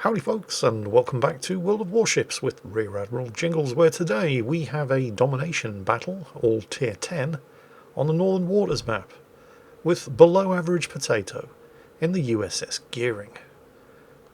Howdy folks, and welcome back to World of Warships with Rear Admiral Jingles, where today we have a domination battle, all tier 10, on the Northern Waters map, with below average potato in the USS Gearing.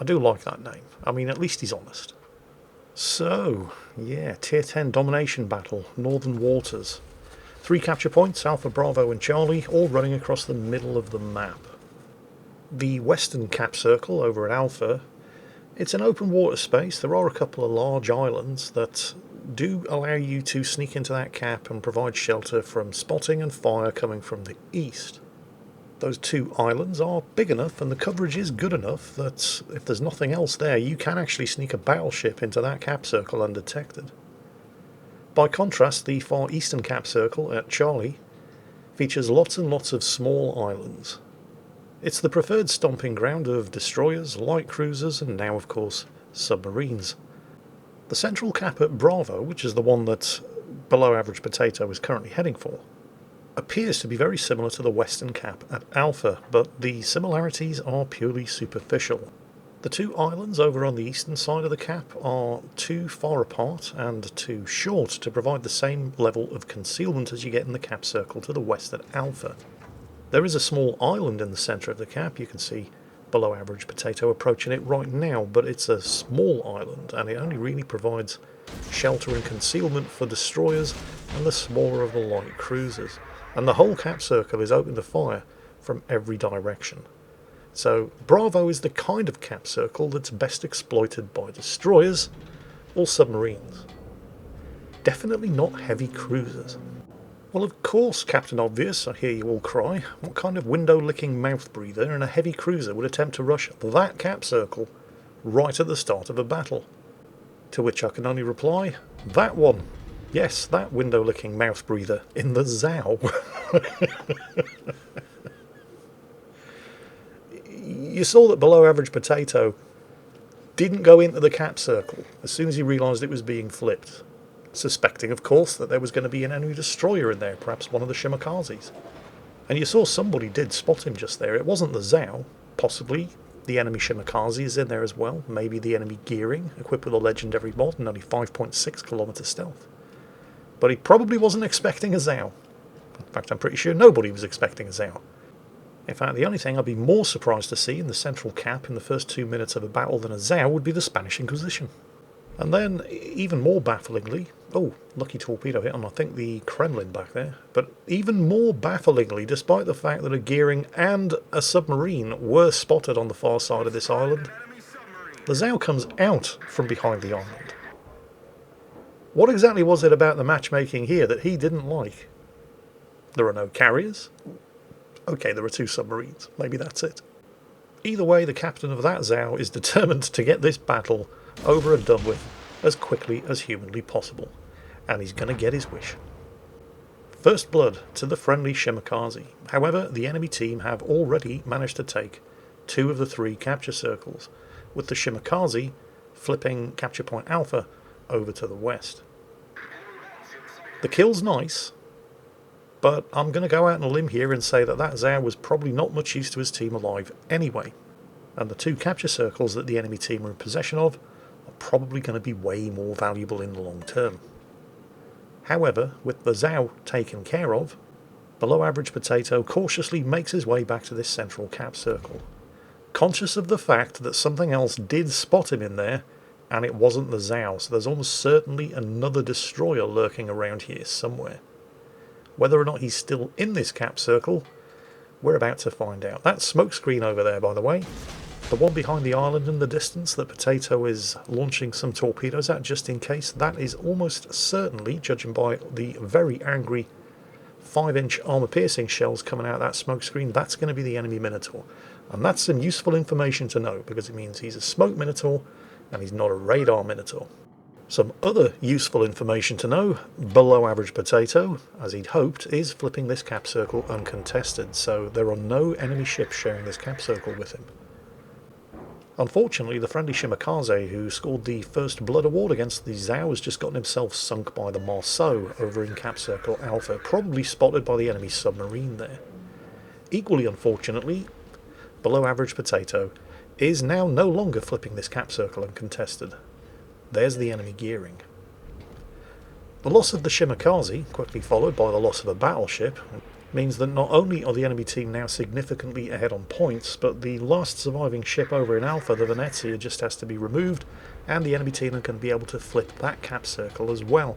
I do like that name. I mean, at least he's honest. So, yeah, tier 10 domination battle, Northern Waters. 3 capture points, Alpha, Bravo and Charlie, all running across the middle of the map. The western cap circle over at Alpha, it's an open water space. There are a couple of large islands that do allow you to sneak into that cap and provide shelter from spotting and fire coming from the east. Those 2 islands are big enough and the coverage is good enough that if there's nothing else there, you can actually sneak a battleship into that cap circle undetected. By contrast, the far eastern cap circle at Charlie features lots and lots of small islands. It's the preferred stomping ground of destroyers, light cruisers, and now, of course, submarines. The central cap at Bravo, which is the one that below average potato is currently heading for, appears to be very similar to the western cap at Alpha, but the similarities are purely superficial. The 2 islands over on the eastern side of the cap are too far apart and too short to provide the same level of concealment as you get in the cap circle to the west at Alpha. There is a small island in the centre of the cap. You can see below average potato approaching it right now, but it's a small island and it only really provides shelter and concealment for destroyers and the smaller of the light cruisers. And the whole cap circle is open to fire from every direction. So Bravo is the kind of cap circle that's best exploited by destroyers or submarines. Definitely not heavy cruisers. Well, of course, Captain Obvious, I hear you all cry. What kind of window-licking mouth breather in a heavy cruiser would attempt to rush that cap circle right at the start of a battle? To which I can only reply, that one. Yes, that window-licking mouth breather in the Zao. You saw that below average potato didn't go into the cap circle as soon as he realised it was being flipped, suspecting, of course, that there was going to be an enemy destroyer in there, perhaps one of the Shimikazes. And you saw somebody did spot him just there. It wasn't the Zao, possibly the enemy Shimikaze is in there as well, maybe the enemy Gearing, equipped with a legendary mod and only 5.6 kilometer stealth. But he probably wasn't expecting a Zao. In fact, I'm pretty sure nobody was expecting a Zao. In fact, the only thing I'd be more surprised to see in the central cap in the first 2 minutes of a battle than a Zao would be the Spanish Inquisition. And then, even more bafflingly, oh, lucky torpedo hit on, I think, the Kremlin back there, but even more bafflingly, despite the fact that a Gearing and a submarine were spotted on the far side of this island, the Zao comes out from behind the island. What exactly was it about the matchmaking here that he didn't like? There are no carriers? Okay, there are 2 submarines. Maybe that's it. Either way, the captain of that Zao is determined to get this battle over and done with as quickly as humanly possible, and he's going to get his wish. First blood to the friendly Shimikaze. However, the enemy team have already managed to take 2 of the 3 capture circles, with the Shimikaze flipping capture point Alpha over to the west. The kill's nice, but I'm going to go out on a limb here and say that that Zao was probably not much use to his team alive anyway, and the 2 capture circles that the enemy team are in possession of are probably going to be way more valuable in the long term. However, with the Zao taken care of, below average potato cautiously makes his way back to this central cap circle, conscious of the fact that something else did spot him in there, and it wasn't the Zao, so there's almost certainly another destroyer lurking around here somewhere. Whether or not he's still in this cap circle, we're about to find out. That smoke screen over there, by the way, the one behind the island in the distance that Potato is launching some torpedoes at just in case, that is almost certainly, judging by the very angry 5-inch armour-piercing shells coming out of that smoke screen, that's going to be the enemy Minotaur. And that's some useful information to know, because it means he's a smoke Minotaur and he's not a radar Minotaur. Some other useful information to know, below average potato, as he'd hoped, is flipping this cap circle uncontested, so there are no enemy ships sharing this cap circle with him. Unfortunately, the friendly Shimikaze, who scored the First Blood award against the Zao, has just gotten himself sunk by the Marceau over in cap circle Alpha, probably spotted by the enemy submarine there. Equally unfortunately, below average potato is now no longer flipping this cap circle uncontested. There's the enemy gearing. The loss of the Shimakaze, quickly followed by the loss of a battleship, means that not only are the enemy team now significantly ahead on points, but the last surviving ship over in Alpha, the Venezia, just has to be removed, and the enemy team are going to be able to flip that cap circle as well.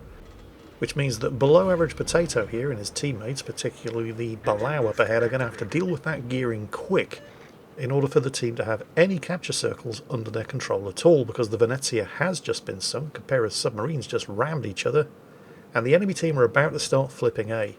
Which means that below average Potato here and his teammates, particularly the Balau up ahead, are going to have to deal with that gearing quick in order for the team to have any capture circles under their control at all, because the Venezia has just been sunk, a pair of submarines just rammed each other, and the enemy team are about to start flipping A.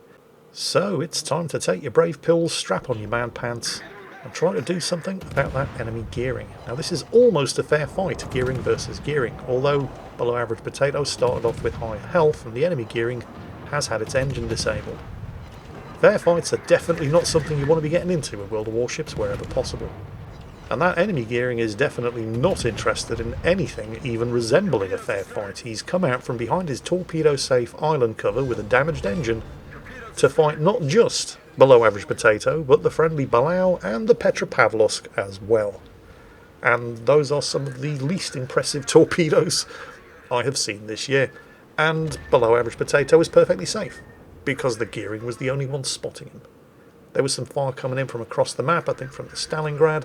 So it's time to take your brave pills, strap on your man pants, and try to do something about that enemy gearing. Now this is almost a fair fight, gearing versus gearing, although below average Potato started off with high health and the enemy gearing has had its engine disabled. Fair fights are definitely not something you want to be getting into in World of Warships wherever possible. And that enemy gearing is definitely not interested in anything even resembling a fair fight. He's come out from behind his torpedo-safe island cover with a damaged engine to fight not just below average Potato, but the friendly Balau and the Petropavlovsk as well. And those are some of the least impressive torpedoes I have seen this year. And below average Potato is perfectly safe, because the gearing was the only one spotting him. There was some fire coming in from across the map, I think from the Stalingrad,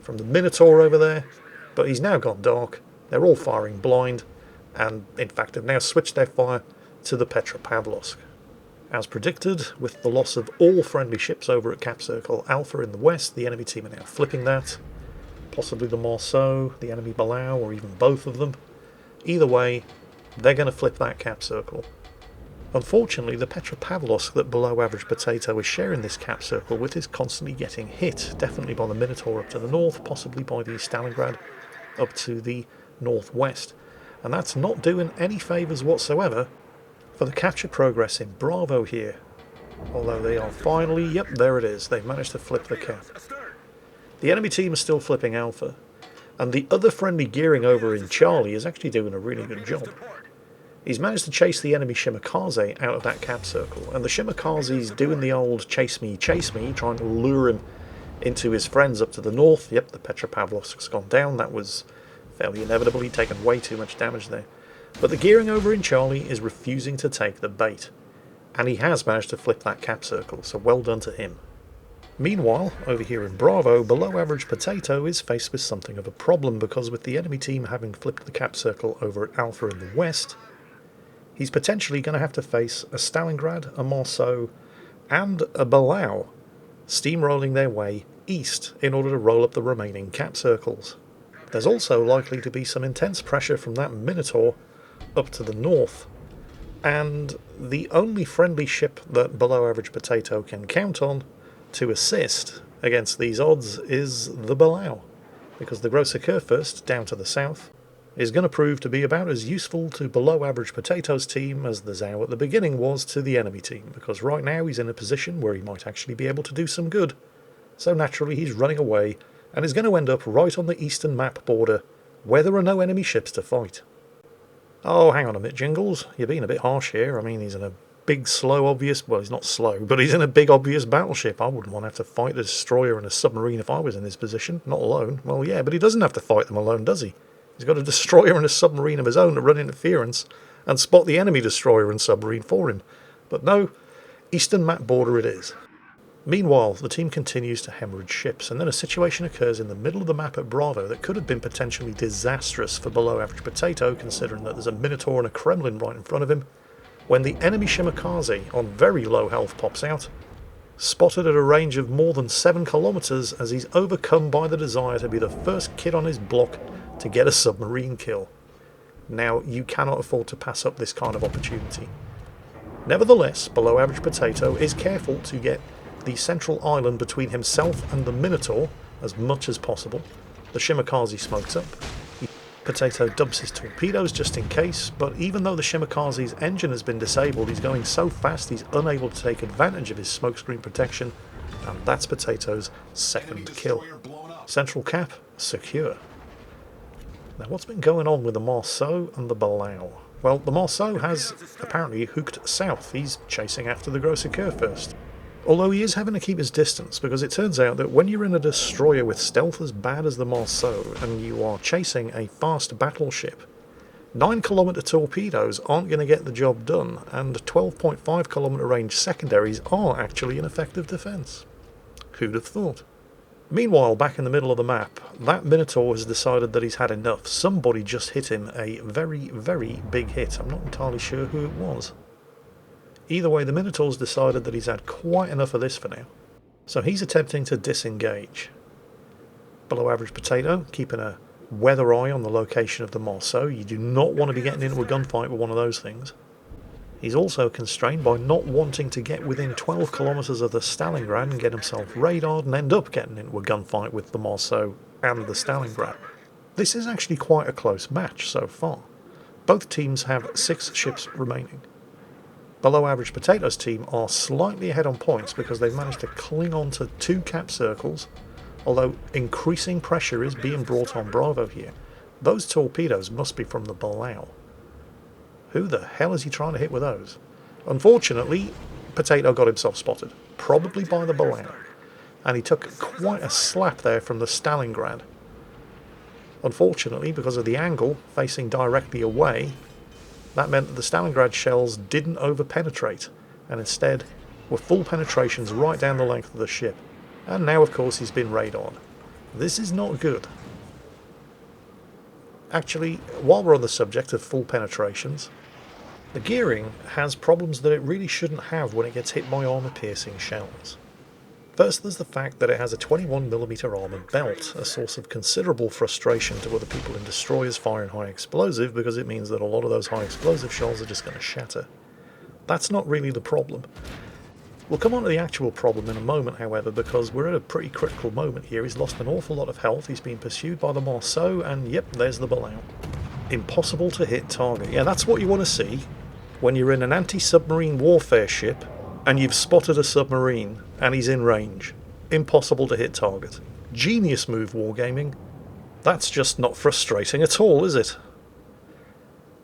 from the Minotaur over there, but he's now gone dark, they're all firing blind, and in fact have now switched their fire to the Petropavlovsk. As predicted, with the loss of all friendly ships over at Cap Circle Alpha in the west, the enemy team are now flipping that. Possibly the Marceau, the enemy Balau, or even both of them. Either way, they're going to flip that Cap Circle. Unfortunately, the Petropavlovsk that below average Potato is sharing this cap circle with is constantly getting hit, definitely by the Minotaur up to the north, possibly by the Stalingrad up to the northwest. And that's not doing any favours whatsoever for the capture progress in Bravo here. Although they are finally, yep, there it is, they've managed to flip the cap. The enemy team is still flipping Alpha, and the other friendly gearing over in Charlie is actually doing a really good job. He's managed to chase the enemy Shimakaze out of that cap circle, and the Shimakaze's doing the old chase me, trying to lure him into his friends up to the north. Yep, the Petropavlovsk's gone down, that was fairly inevitable, he'd taken way too much damage there. But the gearing over in Charlie is refusing to take the bait, and he has managed to flip that cap circle, so well done to him. Meanwhile, over here in Bravo, below average Potato is faced with something of a problem, because with the enemy team having flipped the cap circle over at Alpha in the west, he's potentially going to have to face a Stalingrad, a Marceau, and a Balau steamrolling their way east in order to roll up the remaining cap circles. There's also likely to be some intense pressure from that Minotaur up to the north, and the only friendly ship that below average Potato can count on to assist against these odds is the Balau, because the Grosser Kurfürst down to the south is going to prove to be about as useful to below average Potato's team as the Zhao at the beginning was to the enemy team, because right now he's in a position where he might actually be able to do some good. So naturally he's running away and is going to end up right on the eastern map border where there are no enemy ships to fight. Oh, hang on a minute, Jingles, you're being a bit harsh here. I mean, he's in a big, slow, obvious... well, he's not slow, but he's in a big, obvious battleship. I wouldn't want to have to fight a destroyer and a submarine if I was in his position, not alone. Well, yeah, but he doesn't have to fight them alone, does he? He's got a destroyer and a submarine of his own to run interference and spot the enemy destroyer and submarine for him. But no, eastern map border it is. Meanwhile, the team continues to hemorrhage ships, and then a situation occurs in the middle of the map at Bravo that could have been potentially disastrous for below average Potato, considering that there's a Minotaur and a Kremlin right in front of him, when the enemy Shimakaze on very low health pops out, spotted at a range of more than 7 kilometers as he's overcome by the desire to be the first kid on his block to get a submarine kill. Now, you cannot afford to pass up this kind of opportunity. Nevertheless, below average Potato is careful to get the central island between himself and the Minotaur as much as possible. The Shimakaze smokes up. Potato dumps his torpedoes just in case, but even though the Shimakaze's engine has been disabled, he's going so fast he's unable to take advantage of his smokescreen protection, and that's Potato's second kill. Central cap secure. Now, what's been going on with the Marceau and the Balau? Well, the Marceau has apparently hooked south. He's chasing after the Grosser Kurfürst. Although he is having to keep his distance, because it turns out that when you're in a destroyer with stealth as bad as the Marceau and you are chasing a fast battleship, 9-kilometre torpedoes aren't going to get the job done, and 12.5-kilometre range secondaries are actually an effective defence. Who'd have thought? Meanwhile, back in the middle of the map, that Minotaur has decided that he's had enough. Somebody just hit him a very, very big hit. I'm not entirely sure who it was. Either way, the Minotaur's decided that he's had quite enough of this for now. So he's attempting to disengage. Below average potato, keeping a weather eye on the location of the Marceau. You do not want to be getting into a gunfight with one of those things. He's also constrained by not wanting to get within 12 kilometres of the Stalingrad and get himself radared and end up getting into a gunfight with the Marceau and the Stalingrad. This is actually quite a close match so far. Both teams have 6 ships remaining. Below average potatoes team are slightly ahead on points because they've managed to cling on to 2 cap circles, although increasing pressure is being brought on Bravo here. Those torpedoes must be from the Below. Who the hell is he trying to hit with those? Unfortunately, Potato got himself spotted, probably by the Below, and he took quite a slap there from the Stalingrad. Unfortunately, because of the angle facing directly away, that meant that the Stalingrad shells didn't over-penetrate, and instead were full penetrations right down the length of the ship. And now, of course, he's been radared. This is not good. Actually, while we're on the subject of full penetrations, the Gearing has problems that it really shouldn't have when it gets hit by armour-piercing shells. First, there's the fact that it has a 21mm armoured belt, a source of considerable frustration to other people in destroyers firing high explosive, because it means that a lot of those high explosive shells are just going to shatter. That's not really the problem. We'll come on to the actual problem in a moment, however, because we're at a pretty critical moment here. He's lost an awful lot of health, he's been pursued by the Marceau, and yep, there's the Below. Impossible to hit target. Yeah, that's what you want to see when you're in an anti-submarine warfare ship and you've spotted a submarine and he's in range. Impossible to hit target. Genius move, Wargaming. That's just not frustrating at all, is it?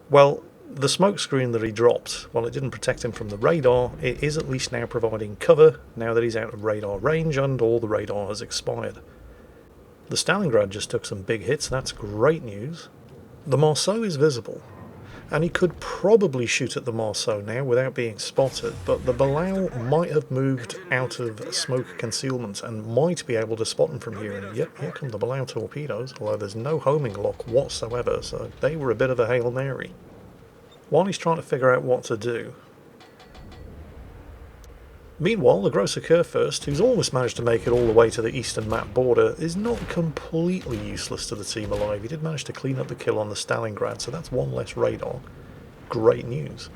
Well, the smokescreen that he dropped, while it didn't protect him from the radar, it is at least now providing cover now that he's out of radar range and all the radar has expired. The Stalingrad just took some big hits, that's great news. The Marceau is visible, and he could probably shoot at the Marceau now without being spotted, but the Below might have moved out of smoke concealment and might be able to spot him from here. And yep, here come the Below torpedoes, although there's no homing lock whatsoever, so they were a bit of a Hail Mary. While he's trying to figure out what to do. Meanwhile, the Grosser Kurfürst, who's almost managed to make it all the way to the eastern map border, is not completely useless to the team alive. He did manage to clean up the kill on the Stalingrad, so that's one less radar. Great news.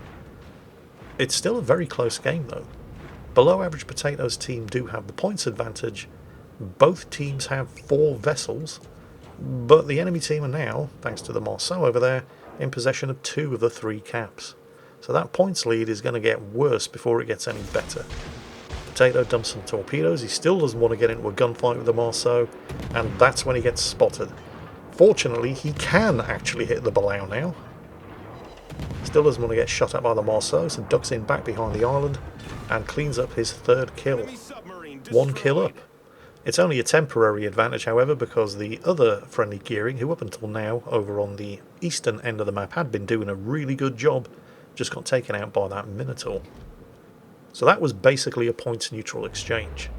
It's still a very close game, though. Below average potatoes team do have the points advantage. Both teams have 4 vessels, but the enemy team are now, thanks to the Marceau over there, in possession of 2 of the 3 caps. So that points lead is going to get worse before it gets any better. Potato dumps some torpedoes. He still doesn't want to get into a gunfight with the Marceau, and that's when he gets spotted. Fortunately, he can actually hit the Below now. Still doesn't want to get shot at by the Marceau, so ducks in back behind the island and cleans up his 3rd kill. 1 kill up. It's only a temporary advantage, however, because the other friendly Gearing, who up until now, over on the eastern end of the map, had been doing a really good job, just got taken out by that Minotaur. So that was basically a points neutral exchange.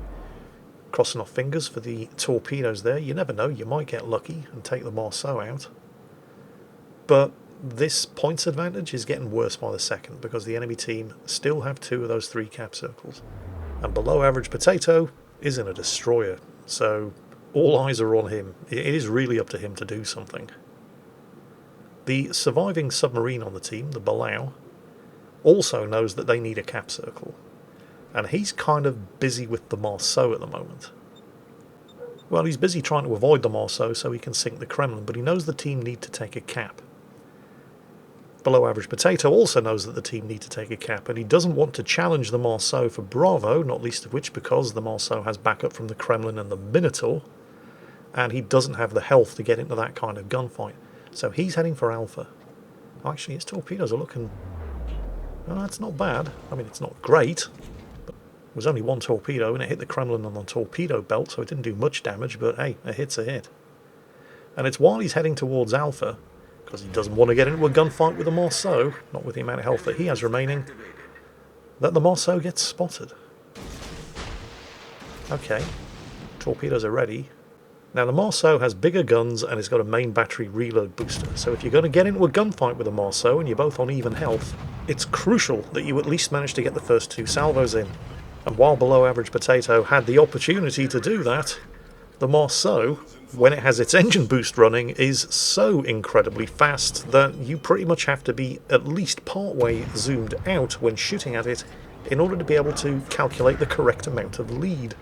Crossing off fingers for the torpedoes there. You never know, you might get lucky and take the Marceau out. But this points advantage is getting worse by the second, because the enemy team still have 2 of those 3 cap circles. And below average potato is in a destroyer, so all eyes are on him. It is really up to him to do something. The surviving submarine on the team, the Below, also knows that they need a cap circle, and he's kind of busy with the Marceau at the moment. Well, he's busy trying to avoid the Marceau so he can sink the Kremlin, but he knows the team need to take a cap. Below average potato also knows that the team need to take a cap, and he doesn't want to challenge the Marceau for Bravo, not least of which because the Marceau has backup from the Kremlin and the Minotaur, and he doesn't have the health to get into that kind of gunfight. So he's heading for Alpha. Actually, his torpedoes are looking... well, that's not bad. I mean, it's not great, but was only one torpedo, and it hit the Kremlin on the torpedo belt, so it didn't do much damage, but hey, a hit's a hit. And it's while he's heading towards Alpha, because he doesn't want to get into a gunfight with the Marceau, not with the amount of health that he has remaining, that the Marceau gets spotted. Okay, torpedoes are ready. Now the Marceau has bigger guns and it's got a main battery reload booster, so if you're going to get into a gunfight with a Marceau and you're both on even health, it's crucial that you at least manage to get the first 2 salvos in. And while Below Average Potato had the opportunity to do that, the Marceau, when it has its engine boost running, is so incredibly fast that you pretty much have to be at least partway zoomed out when shooting at it in order to be able to calculate the correct amount of lead.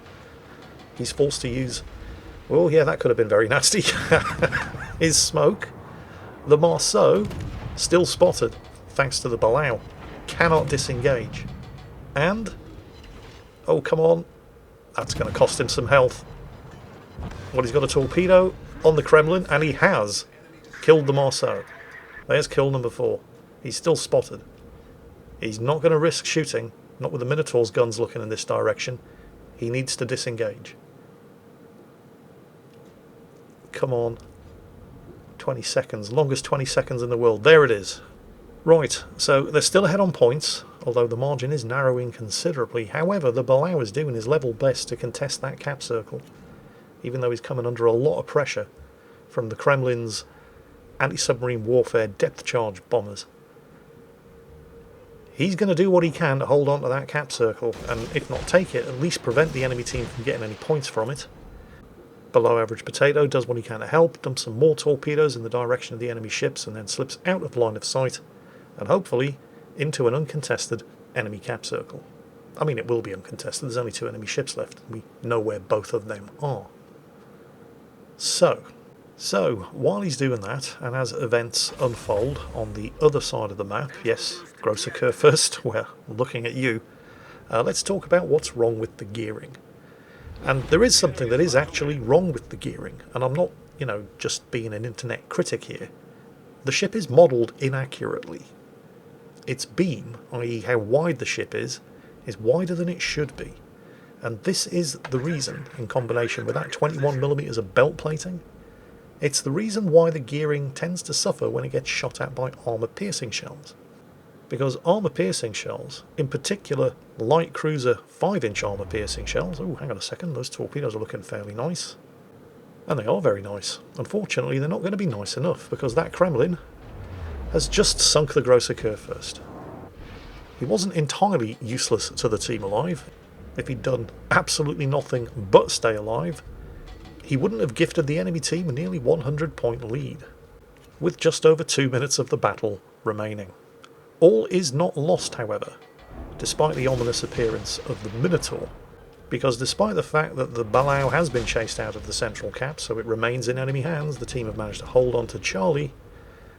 He's forced to use, well, yeah, that could have been very nasty, his smoke. The Marceau, still spotted, thanks to the Below, cannot disengage. And, oh come on, that's going to cost him some health. Well, he's got a torpedo on the Kremlin, and he has killed the Marceau. There's kill number 4. He's still spotted. He's not going to risk shooting, not with the Minotaur's guns looking in this direction. He needs to disengage. Come on. 20 seconds. Longest 20 seconds in the world. There it is. Right, so they're still ahead on points, although the margin is narrowing considerably. However, the Below is doing his level best to contest that cap circle, even though he's coming under a lot of pressure from the Kremlin's anti-submarine warfare depth charge bombers. He's going to do what he can to hold on to that cap circle, and if not take it, at least prevent the enemy team from getting any points from it. Below Average Potato does what he can to help, dumps some more torpedoes in the direction of the enemy ships, and then slips out of line of sight, and hopefully into an uncontested enemy cap circle. I mean, it will be uncontested, there's only 2 enemy ships left, and we know where both of them are. So, while he's doing that, and as events unfold on the other side of the map, yes, gross occur first, we're looking at you, let's talk about what's wrong with the gearing. And there is something that is actually wrong with the gearing, and I'm not, just being an internet critic here. The ship is modelled inaccurately. Its beam, i.e. how wide the ship is wider than it should be. And this is the reason, in combination with that 21mm of belt plating, it's the reason why the gearing tends to suffer when it gets shot at by armour-piercing shells. Because armour-piercing shells, in particular light cruiser 5-inch armour-piercing shells, oh, hang on a second, those torpedoes are looking fairly nice. And they are very nice. Unfortunately, they're not going to be nice enough, because that Kremlin has just sunk the gross occur first. He wasn't entirely useless to the team alive. If he'd done absolutely nothing but stay alive, he wouldn't have gifted the enemy team a nearly 100-point lead, with just over 2 minutes of the battle remaining. All is not lost, however, despite the ominous appearance of the Minotaur, because despite the fact that the Below has been chased out of the central cap, so it remains in enemy hands, the team have managed to hold on to Charlie,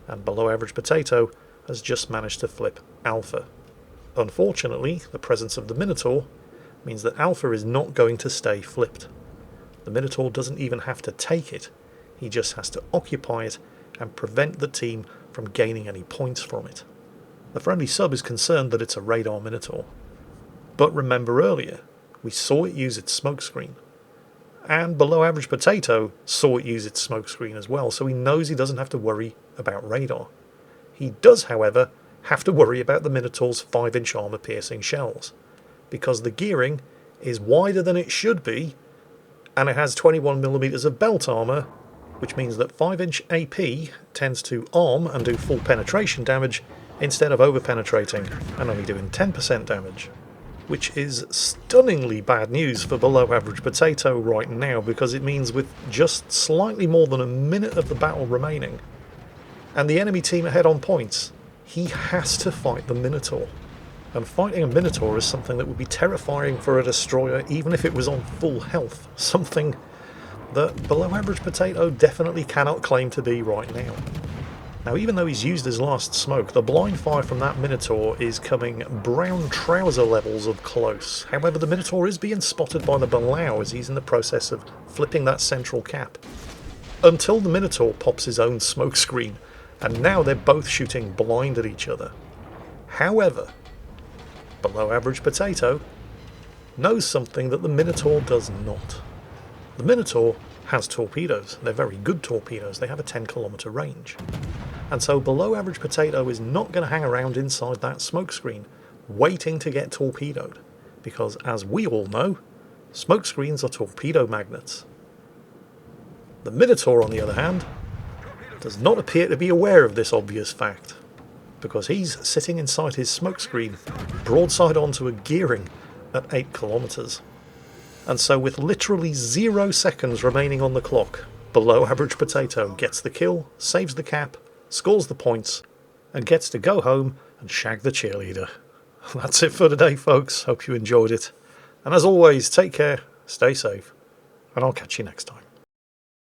and Below Average Potato has just managed to flip Alpha. Unfortunately, the presence of the Minotaur means that Alpha is not going to stay flipped. The Minotaur doesn't even have to take it, he just has to occupy it and prevent the team from gaining any points from it. The friendly sub is concerned that it's a radar Minotaur. But remember earlier, we saw it use its smokescreen. And Below Average Potato saw it use its smokescreen as well, so he knows he doesn't have to worry about radar. He does, however, have to worry about the Minotaur's 5-inch armour-piercing shells, because the gearing is wider than it should be, and it has 21mm of belt armour, which means that 5-inch AP tends to arm and do full penetration damage instead of over-penetrating and only doing 10% damage. Which is stunningly bad news for Below Average Potato right now, because it means with just slightly more than a minute of the battle remaining, and the enemy team ahead on points, he has to fight the Minotaur. And fighting a Minotaur is something that would be terrifying for a destroyer even if it was on full health, something that Below Average Potato definitely cannot claim to be right now. Now, even though he's used his last smoke, the blind fire from that Minotaur is coming brown trouser levels of close. However, the Minotaur is being spotted by the Below as he's in the process of flipping that central cap. Until the Minotaur pops his own smoke screen, and now they're both shooting blind at each other. However, Below Average Potato knows something that the Minotaur does not. The Minotaur has torpedoes. They're very good torpedoes. They have a 10-kilometre range. And so below average potato is not going to hang around inside that smokescreen waiting to get torpedoed. Because as we all know, smokescreens are torpedo magnets. The Minotaur, on the other hand, does not appear to be aware of this obvious fact, because he's sitting inside his smokescreen, broadside onto a gearing at 8 kilometres. And so with literally 0 seconds remaining on the clock, below average potato gets the kill, saves the cap, scores the points, and gets to go home and shag the cheerleader. That's it for today, folks. Hope you enjoyed it. And as always, take care, stay safe, and I'll catch you next time.